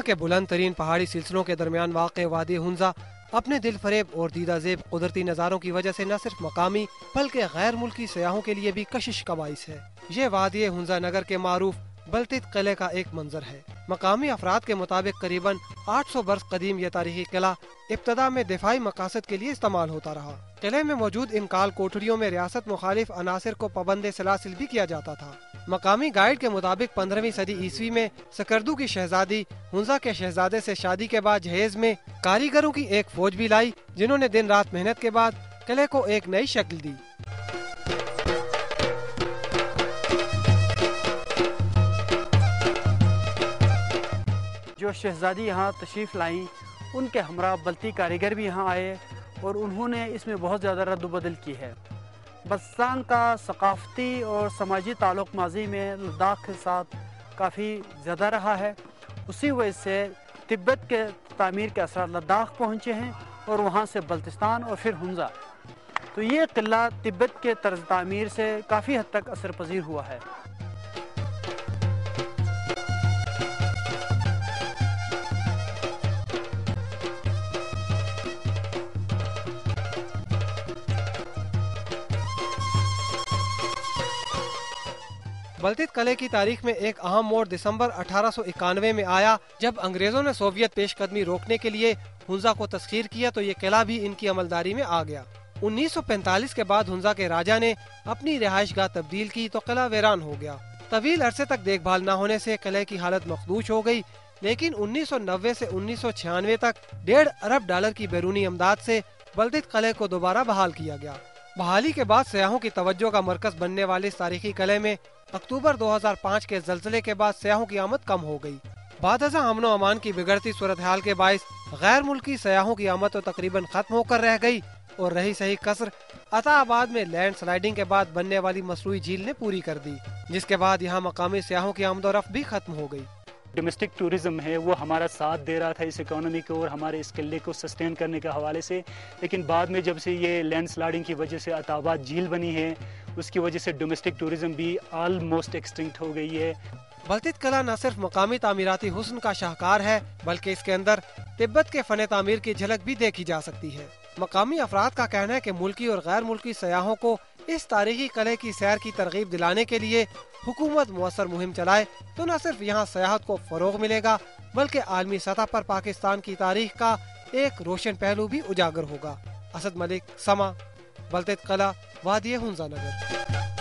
کے بلند ترین پہاڑی سلسلوں کے درمیان واقع وادی ہنزا اپنے دل فریب اور دیدہ زیب قدرتی نظاروں کی وجہ سے نہ صرف مقامی بلکہ غیر ملکی سیاحوں کے لیے بھی کشش کا باعث ہے۔ یہ وادی ہنزا نگر کے معروف بلتیت قلعے کا ایک منظر ہے۔ مقامی افراد کے مطابق قریباً 800 برس قدیم یہ تاریخی قلعہ ابتدا میں دفاعی مقاصد کے لیے استعمال ہوتا رہا۔ قلعے میں موجود ان کال کوٹھریوں میں ریاست مخالف عناصر کو پابند سلاسل بھی کیا جاتا تھا۔ مقامی گائیڈ کے مطابق 15ویں صدی عیسوی میں سکردو کی شہزادی ہنزا کے شہزادے سے شادی کے بعد جہیز میں کاریگروں کی ایک فوج بھی لائی، جنہوں نے دن رات محنت کے بعد قلعے کو ایک نئی شکل دی۔ جو شہزادی یہاں تشریف لائیں ان کے ہمراہ بلتی کاریگر بھی یہاں آئے اور انہوں نے اس میں بہت زیادہ رد و بدل کی ہے۔ بلتستان کا ثقافتی اور سماجی تعلق ماضی میں لداخ کے ساتھ کافی زیادہ رہا ہے، اسی وجہ سے تبت کے تعمیر کے اثرات لداخ پہنچے ہیں اور وہاں سے بلتستان اور پھر ہنزا۔ تو یہ قلعہ تبت کے طرز تعمیر سے کافی حد تک اثر پذیر ہوا ہے۔ بلتیت قلعے کی تاریخ میں ایک اہم موڑ دسمبر 1891 میں آیا، جب انگریزوں نے سوویت پیش قدمی روکنے کے لیے ہنزا کو تسخیر کیا تو یہ قلعہ بھی ان کی عملداری میں آ گیا۔ 1945 کے بعد ہنزا کے راجہ نے اپنی رہائش گاہ تبدیل کی تو قلعہ ویران ہو گیا۔ طویل عرصے تک دیکھ بھال نہ ہونے سے قلعے کی حالت مخدوش ہو گئی، لیکن 1990 سے 1996 تک $1.5 ارب کی بیرونی امداد سے بلتیت قلعے کو دوبارہ بحال کیا گیا۔ بحالی کے بعد سیاحوں کی توجہ کا مرکز بننے والے اس تاریخی قلعے میں اکتوبر 2005 کے زلزلے کے بعد سیاحوں کی آمد کم ہو گئی۔ بعد ازاں امن و امان کی بگڑتی صورتحال کے باعث غیر ملکی سیاحوں کی آمد تو تقریباً ختم ہو کر رہ گئی، اور رہی صحیح کسر عطا آباد میں لینڈ سلائیڈنگ کے بعد بننے والی مصنوعی جھیل نے پوری کر دی، جس کے بعد یہاں مقامی سیاحوں کی آمد و رفت بھی ختم ہو گئی۔ ڈومیسٹک ٹورزم ہے وہ ہمارا ساتھ دے رہا تھا اس اکانومی کو اور ہمارے اس قلعے کو سسٹین کرنے کے حوالے سے، لیکن بعد میں جب سے یہ لینڈ سلائڈنگ کی وجہ سے عطا آباد جھیل بنی ہے، اس کی وجہ سے ڈومیسٹک ٹورزم بھی آلموسٹ ایکسٹنکٹ ہو گئی ہے۔ بلتیت قلعہ نہ صرف مقامی تعمیراتی حسن کا شاہکار ہے بلکہ اس کے اندر تبت کے فن تعمیر کی جھلک بھی دیکھی جا سکتی ہے۔ مقامی افراد کا کہنا ہے کہ ملکی اور غیر ملکی سیاحوں کو اس تاریخی قلعے کی سیر کی ترغیب دلانے کے لیے حکومت مؤثر مہم چلائے تو نہ صرف یہاں سیاحت کو فروغ ملے گا بلکہ عالمی سطح پر پاکستان کی تاریخ کا ایک روشن پہلو بھی اجاگر ہوگا۔ اسد ملک، سما، بلتیت قلعہ، وادی ہنزا نگر۔